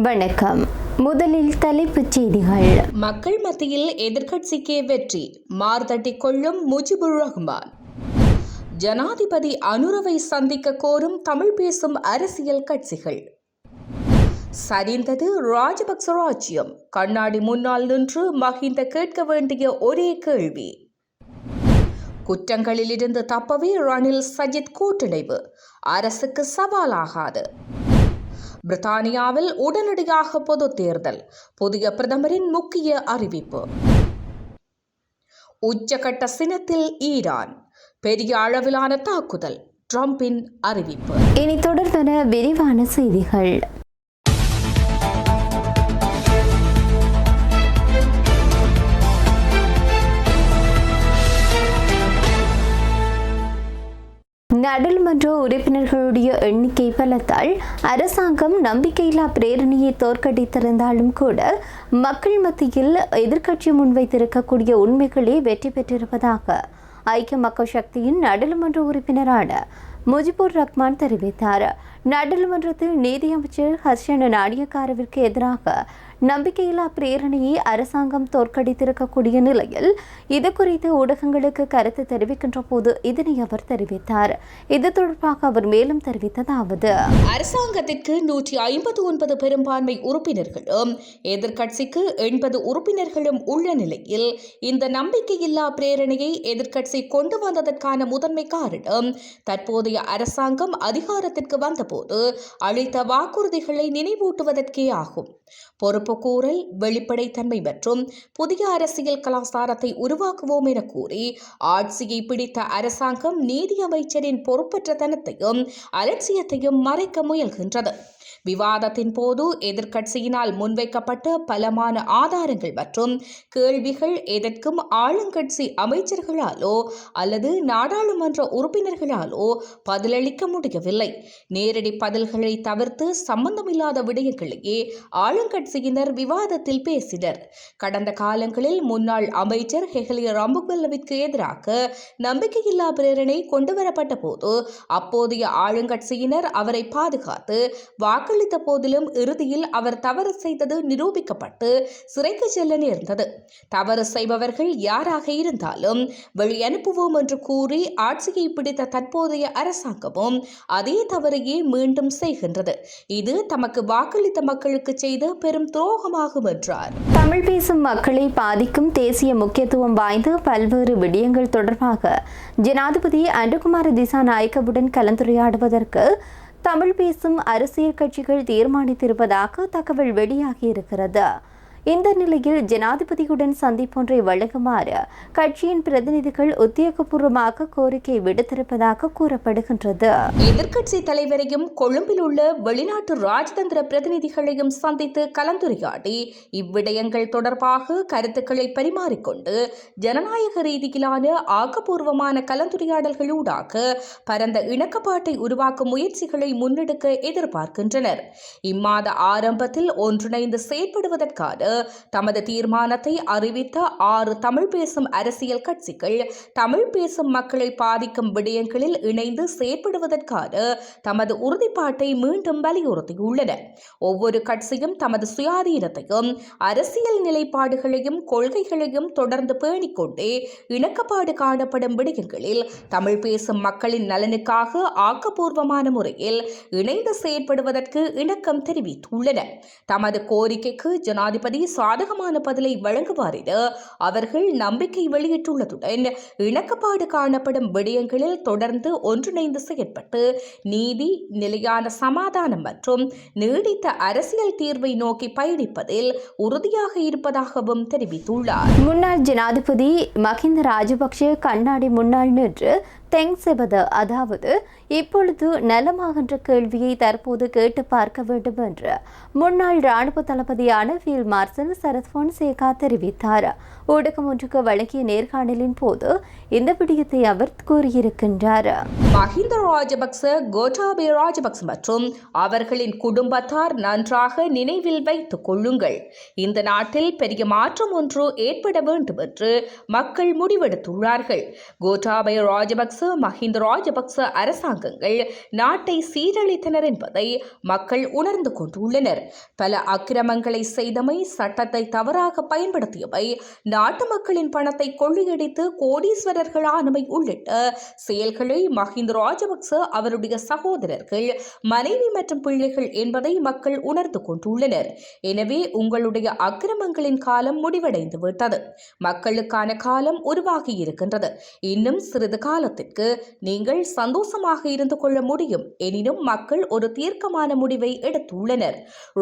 வணக்கம். முதலில் தலைப்புச் செய்திகள். மக்கள் மத்தியில் எதிர்க்கட்சிக்கே வெற்றி, மார்தட்டிக் கொள்ளும் முஜிபுர் ரஹ்மான். ஜனாதிபதி அனுரவை சந்திக்க கோரும் தமிழ் பேசும் அரசியல் கட்சிகள். சரிந்தது ராஜபக்ச ராஜ்யம், கண்ணாடி முன்னால் நின்று மஹிந்த கேட்க வேண்டிய ஒரே கேள்வி. குற்றங்களிலிருந்து தப்பவே ரணில் சஜித் கூட்டணிவு, அரசுக்கு சவாலாகாது. பிரித்தானியாவில் உடனடியாக பொது தேர்தல், புதிய பிரதமரின் முக்கிய அறிவிப்பு. உச்சகட்ட சினத்தில் ஈரான், பெரிய அளவிலான தாக்குதல், ட்ரம்பின் அறிவிப்பு. இனி தொடர்பான விரிவான செய்திகள். நாடாளுமன்ற உறுப்பினர்களுடைய எண்ணிக்கை பலத்தால் அரசாங்கம் நம்பிக்கையில்லா பிரேரணையை தோற்கடித்திருந்தாலும் கூட மக்கள் மத்தியில் எதிர்க்கட்சி முன்வைத்திருக்கக்கூடிய உண்மைகளே வெற்றி பெற்றிருப்பதாக ஐக்கிய மக்கள் சக்தியின் நாடாளுமன்ற உறுப்பினரான முஜிபுர் ரஹ்மான் தெரிவித்தார். நாடாளுமன்றத்தில் நீதியமைச்சர் ஹர்ஷன நாணயக்காரவிற்கு எதிராக நம்பிக்கையில்லா பிரேரணையை அரசாங்கம் தோற்கடித்திருக்கக்கூடிய நிலையில் இது குறித்து ஊடகங்களுக்கு கருத்து தெரிவிக்கின்ற போது இதனை அவர் தெரிவித்தார். இது தொடர்பாக அவர் மேலும் தெரிவித்ததாவது: அரசாங்கத்திற்கு 159 பெரும்பான்மை உறுப்பினர்களும் எதிர்க்கட்சிக்கு 80 உறுப்பினர்களும் உள்ள நிலையில் இந்த நம்பிக்கையில்லா பிரேரணையை எதிர்க்கட்சி கொண்டு வந்ததற்கான முதன்மை காரணம் தற்போதைய அரசாங்கம் அதிகாரத்திற்கு வந்தபோது அளித்த வாக்குறுதிகளை நினைவூட்டுவதற்கே ஆகும். பொறுப்புக்கூறல், வெளிப்படைத்தன்மை மற்றும் புதிய அரசியல் கலாச்சாரத்தை உருவாக்குவோம் என கூறி ஆட்சியை பிடித்த அரசாங்கம் நீதியமைச்சரின் பொறுப்பற்ற தனத்தையும் அலட்சியத்தையும் மறைக்க முயல்கின்றது. விவாதத்தின் போது எதிர்க்கட்சியினால் முன்வைக்கப்பட்ட பலமான ஆதாரங்கள் மற்றும் கேள்விகள் எதற்கும் ஆளுங்கட்சி அமைச்சர்களாலோ அல்லது நாடாளுமன்ற உறுப்பினர்களாலோ பதிலளிக்க முடியவில்லை. நேரடி பதில்களை தவிர்த்து சம்பந்தமில்லாத விடயங்களையே ஆளுங்கட்சியினர் விவாதத்தில் பேசினர். கடந்த காலங்களில் முன்னாள் அமைச்சர் ஹெஹலி ரம்புக்வெல்லவிற்கு எதிராக நம்பிக்கையில்லா பிரேரணை கொண்டுவரப்பட்ட போது அப்போதைய ஆளுங்கட்சியினர் அவரை பாதுகாத்து வாக்களித்த போதிலும் இறுதியில் அவர் தவறு செய்தது நிரூபிக்கப்பட்டு சிறைக்கு செல்ல நேர்ந்தது. தவறு செய்பவர்கள் யாராக இருந்தாலும் வெளியனுப்புவோம் என்று கூறி ஆட்சியை பிடித்த தற்போதைய அரசாங்கமும் அதே தவறையே மீண்டும் செய்கின்றது. இது தமக்கு வாக்களித்த மக்களுக்கு செய்த பெரும் துரோகமாகும் என்றார். தமிழ் பேசும் மக்களை பாதிக்கும் தேசிய முக்கியத்துவம் வாய்ந்த பல்வேறு விடயங்கள் தொடர்பாக ஜனாதிபதி அனுரகுமார திசாநாயக்கவுடன் கலந்துரையாடுவதற்கு தமிழ் பேசும் அரசியல் கட்சிகள் தீர்மானித்திருப்பதாக தகவல் வெளியாகியிருக்கிறது. இந்த நிலையில் ஜனாதிபதியுடன் சந்திப்பொன்றை வழங்குமாறு கட்சியின் பிரதிநிதிகள் உத்தியோகபூர்வமாக கோரிக்கை விடுத்திருப்பதாக கூறப்படுகின்றது. எதிர்க்கட்சி தலைவரையும் கொழும்பில் உள்ள வெளிநாட்டு ராஜதந்திர பிரதிநிதிகளையும் சந்தித்து கலந்துரையாடி இவ்விடயங்கள் தொடர்பாக கருத்துக்களை பரிமாறிக்கொண்டு ஜனநாயக ரீதியிலான ஆக்கப்பூர்வமான கலந்துரையாடல்களூடாக பரந்த இணக்கப்பாட்டை உருவாக்கும் முயற்சிகளை முன்னெடுக்க எதிர்பார்க்கின்றனர். இம்மாத ஆரம்பத்தில் ஒன்றிணைந்து செயற்படுவதற்கான தமது தீர்மானத்தை அறிவித்த 6 தமிழ் பேசும் அரசியல் கட்சிகள் தமிழ் பேசும் மக்களை பாதிக்கும் விடயங்களில் இணைந்து செயற்படுவதற்கான தமது உறுதிப்பாட்டை மீண்டும் வலியுறுத்தியுள்ளன. ஒவ்வொரு கட்சியும் தமது சுயாதீனத்தையும் அரசியல் நிலைப்பாடுகளையும் கொள்கைகளையும் தொடர்ந்து பேணிக்கொண்டே இணக்கப்பாடு காணப்படும் விடயங்களில் தமிழ் பேசும் மக்களின் நலனுக்காக ஆக்கப்பூர்வமான முறையில் இணைந்து செயற்படுவதற்கு இணக்கம் தெரிவித்துள்ளன. தமது கோரிக்கைக்கு ஜனாதிபதி சாதகமான பதிலை வழங்குவார் என அவர்கள் நம்பிக்கை வெளியிட்டுள்ளதுடன் இணக்கப்பாடு காணப்படும் விடயங்களில் தொடர்ந்து ஒன்றிணைந்து செயற்பட்டு நீதி, நிலையான சமாதானம் மற்றும் நீடித்த அரசியல் தீர்வை நோக்கி பயணிப்பதில் உறுதியாக இருப்பதாகவும் தெரிவித்துள்ளார். முன்னாள் ஜனாதிபதி மஹிந்த ராஜபக்ஷ கண்ணாடி முன்னால் நின்று தெங்செபத, அதாவது இப்பொழுது நலமாகின்ற கேள்வியை தற்போது கேட்டு பார்க்க வேண்டும் என்று முன்னாள் ராணுவ தளபதியான ஃபீல்ட் மார்ஷல் சரத் பொன்சேகா தெரிவித்தார். ஊடகம் ஒன்றுக்கு வழங்கிய நேர்காணலின் போது இந்த விடயத்தை அவர் கூறியிருக்கின்றார். மஹிந்த ராஜபக்ச, கோட்டாபய ராஜபக்ச மற்றும் அவர்களின் குடும்பத்தார் நன்றாக நினைவில் வைத்துக் கொள்ளுங்கள். இந்த நாட்டில் பெரிய மாற்றம் ஒன்று ஏற்பட வேண்டும் என்று மக்கள் முடிவெடுத்துள்ளார்கள். கோட்டாபய ராஜபக்ச ராஜபக்ச மஹிந்த ராஜபக்ச அரசாங்கங்கள் நாட்டை சீரழித்தனர் என்பதை மக்கள் உணர்ந்து கொண்டுள்ளனர். பல அக்கிரமங்களை செய்தமை, சட்டத்தை தவறாக பயன்படுத்தியவை, நாட்டு மக்களின் பணத்தை கொள்ளையடித்து கோடீஸ்வரர்களானமை உள்ளிட்ட செயல்களை மஹிந்த ராஜபக்ச அவருடைய சகோதரர்கள், மனைவி மற்றும் பிள்ளைகள் என்பதை மக்கள் உணர்ந்து கொண்டுள்ளனர். எனவே உங்களுடைய அக்கிரமங்களின் காலம் முடிவடைந்து விட்டது. மக்களுக்கான காலம் உருவாகி இருக்கின்றது. இன்னும் சிறிது காலத்திற்கு நீங்கள் சந்தோஷமாக இருந்து கொள்ள முடியும். எனினும் மக்கள் ஒரு தீர்க்கமான முடிவை எடுத்துள்ளனர்.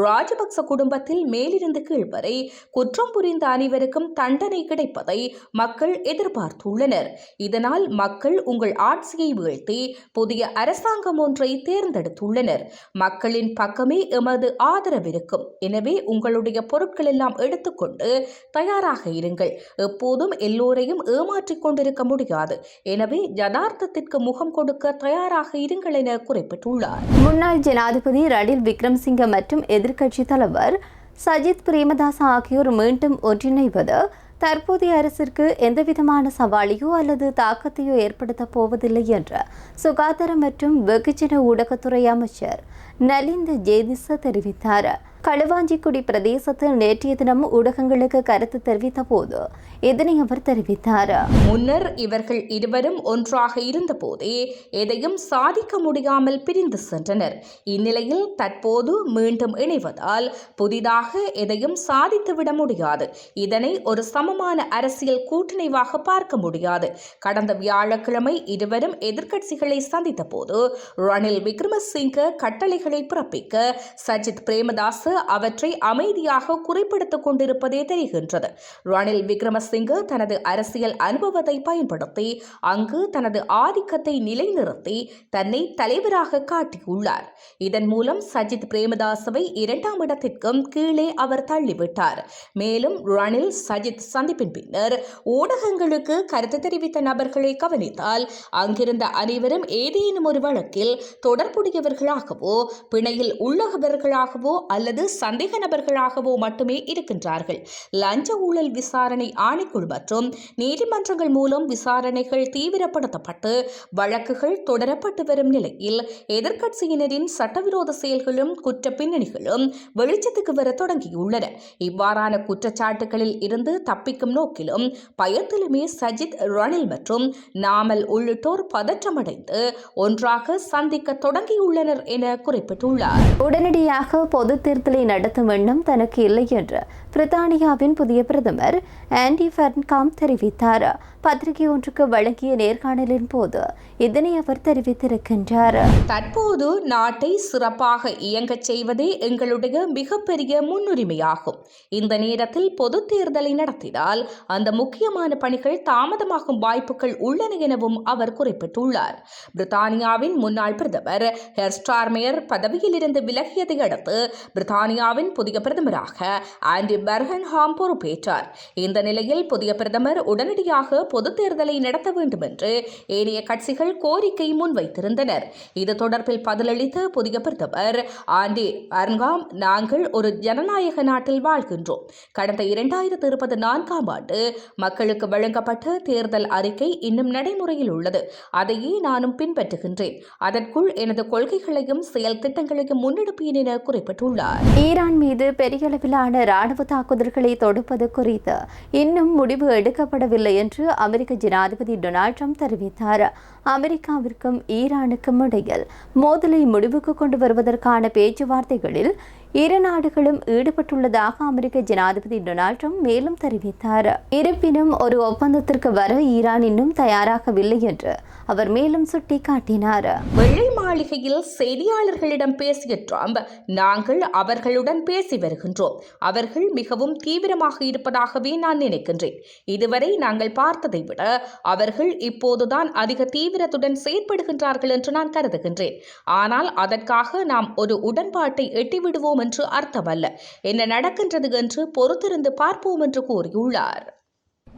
ராஜபக்ச குடும்பத்தில் மேலிருந்து கீழ் வரை குற்றம் புரிந்த அனைவருக்கும் தண்டனை கிடைப்பதை மக்கள் எதிர்பார்த்துள்ளனர். இதனால் மக்கள் உங்கள் ஆட்சியை வீழ்த்தி புதிய அரசாங்கம் ஒன்றை தேர்ந்தெடுத்துள்ளனர். மக்களின் பக்கமே எமது ஆதரவிருக்கும். எனவே உங்களுடைய பொருட்கள் எல்லாம் எடுத்துக்கொண்டு தயாராக இருங்கள். எப்போதும் எல்லோரையும் ஏமாற்றிக் கொண்டிருக்க முடியாது. எனவே யதார்த்தத்திற்கு முகம் கொடுக்க தயாராக இருங்கள் என குறிப்பிட்டுள்ளார். முன்னாள் ஜனாதிபதி ரணில் விக்ரமசிங்க மற்றும் எதிர்க்கட்சி தலைவர் சஜித் பிரேமதாச ஆகியோர் மீண்டும் ஒன்றிணைவது தற்போதைய அரசிற்கு எந்தவிதமான சவாலையோ அல்லது தாக்கத்தையோ ஏற்படுத்தப் போவதில்லை என்று சுகாதார மற்றும் வெகுஜன ஊடகத்துறை அமைச்சர் நலிந்த ஜேதிச தெரிவித்தார். களுவாஞ்சிக்குடி பிரதேசத்தில் நேற்றைய தினம் ஊடகங்களுக்கு கருத்து தெரிவித்த போது இதனை அவர் தெரிவித்தார். முன்னர் இவர்கள் இருவரும் ஒன்றாக இருந்த போதே எதையும் சாதிக்க முடியாமல் பிரிந்து சென்றனர். இந்நிலையில் தற்போது மீண்டும் இணைவதால் புதிதாக எதையும் சாதித்துவிட முடியாது. இதனை ஒரு சமமான அரசியல் கூட்டணிவாக பார்க்க முடியாது. கடந்த வியாழக்கிழமை இருவரும் எதிர்க்கட்சிகளை சந்தித்த போது ரணில் விக்ரமசிங்க கட்டளைகளை பிறப்பிக்க சஜித் பிரேமதாச அவற்றை அமைதியாக குறிப்பிடுத்திக் கொண்டிருப்பதே தெரிகின்றது. ரணில் விக்ரமசிங்க தனது அரசியல் அனுபவத்தை பயன்படுத்தி அங்கு தனது ஆதிக்கத்தை நிலைநிறுத்தி தன்னை தலைவராக காட்டியுள்ளார். இதன் மூலம் சஜித் பிரேமதாசவை 2ஆம் இடத்திற்கும் கீழே அவர் தள்ளிவிட்டார். மேலும் ரணில் சஜித் சந்திப்பின் பின்னர் ஊடகங்களுக்கு கருத்து தெரிவித்த நபர்களை கவனித்தால் அங்கிருந்த அனைவரும் ஏதேனும் ஒரு வழக்கில் தொடர்புடையவர்களாகவோ, பிணையில் உள்ளவர்களாகவோ அல்லது சந்தேக நபர்களாகவோ மட்டுமே இருக்கின்றார்கள். லஞ்ச ஊழல் விசாரணை ஆணைக்குழு மற்றும் நீதிமன்றங்கள் மூலம் விசாரணைகள் தீவிரப்படுத்தப்பட்டு வழக்குகள் தொடரப்பட்டு வரும் நிலையில் எதிர்க்கட்சியினரின் சட்டவிரோத செயல்களும் குற்ற பின்னணிகளும் வெளிச்சத்துக்கு வர தொடங்கியுள்ளன. இவ்வாறான குற்றச்சாட்டுகளில் இருந்து தப்பிக்கும் நோக்கிலும் பயத்திலுமே சஜித், ரணில் மற்றும் நாமல் உள்ளிட்டோர் பதற்றமடைந்து ஒன்றாக சந்திக்க தொடங்கியுள்ளனர் என குறிப்பிட்டுள்ளார். உடனடியாக பொது தேர்தலை நடத்தும் எண்ணம் தனக்கு இல்லை என்று பிரித்தானியாவின் புதிய பிரதமர் ஆண்டி ஃபெர்ன்காம் தெரிவித்தார். பத்திரிகை ஒன்றுக்கு வழங்கிய நேர்காணலின் போது இதனை அவர் தெரிவித்திருக்கின்றார். தற்போது நாட்டை சிறப்பாக இயங்கச் செய்வதே எங்களுடைய மிகப்பெரிய முன்னுரிமையாகும். இந்த நேரத்தில் பொது தேர்தலை நடத்தினால் அந்த முக்கியமான பணிகள் தாமதமாகும் வாய்ப்புகள் உள்ளன எனவும் அவர் குறிப்பிட்டுள்ளார். பிரித்தானியாவின் முன்னாள் பிரதமர் ஹெர் ஸ்டார்மேயர் பதவியிலிருந்து விலகியதை அடுத்து பிரித்தானியாவின் புதிய பிரதமராக ஆண்டி பெர்ஹன்ஹாம் பொறுப்பேற்றார். இந்த நிலையில் புதிய பிரதமர் உடனடியாக பொது தேர்தலை நடத்த வேண்டும் என்று ஏனைய கட்சிகள் கோரிக்கை முன்வைத்திருந்தனர். இது தொடர்பில் பதிலளித்த புதிய பிரதமர் ஆண்டி பெர்ஹன்ஹாம், நாங்கள் ஒரு ஜனநாயக நாட்டில் வாழ்கின்றோம். கடந்த 2024ஆம் ஆண்டு மக்களுக்கு வழங்கப்பட்ட தேர்தல் அறிக்கை இன்னும் நடைமுறையில் உள்ளது. அதையே நானும் பின்பற்றுகின்றேன். அதற்குள் எனது கொள்கைகளையும் செயல் திட்டங்களையும் முன்னெடுப்பேன் என குறிப்பிட்டுள்ளார். ஈரான் மீது பெரிய அளவிலான ராணுவ தாக்குதல்களை தொடுப்பது குறித்து இன்னும் முடிவு எடுக்கப்படவில்லை என்று அமெரிக்க ஜனாதிபதி டொனால்ட் ட்ரம்ப் தெரிவித்தார். அமெரிக்காவிற்கும் ஈரானுக்கும் இடையில் மோதலை முடிவுக்கு கொண்டு வருவதற்கான பேச்சுவார்த்தைகளில் இரு நாடுகளும் ஈடுபட்டுள்ளதாக அமெரிக்க ஜனாதிபதி டொனால்ட் ட்ரம்ப் மேலும் தெரிவித்தார். இருப்பினும் ஒரு ஒப்பந்தத்திற்கு வர ஈரான் இன்னும் தயாராகவில்லை என்று அவர் மேலும் சுட்டிக்காட்டினார். வெள்ளை மாளிகையில் செய்தியாளர்களிடம் பேசிய ட்ரம்ப், நாங்கள் அவர்களுடன் பேசி வருகின்றோம். அவர்கள் மிகவும் தீவிரமாக இருப்பதாகவே நான் நினைக்கின்றேன். இதுவரை நாங்கள் பார்த்ததை விட அவர்கள் இப்போதுதான் அதிக தீவிரத்துடன் செயற்படுகின்றார்கள் என்று நான் கருதுகின்றேன். ஆனால் அதற்காக நாம் ஒரு உடன்பாட்டை எட்டிவிடுவோம் என்று அர்த்தமல்ல. என்ன நடக்கின்றது என்று பொறுத்திருந்து பார்ப்போம் என்று கூறியுள்ளார்.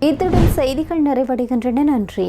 இத்துடன் செய்திகள் நிறைவடைகின்றன. நன்றி.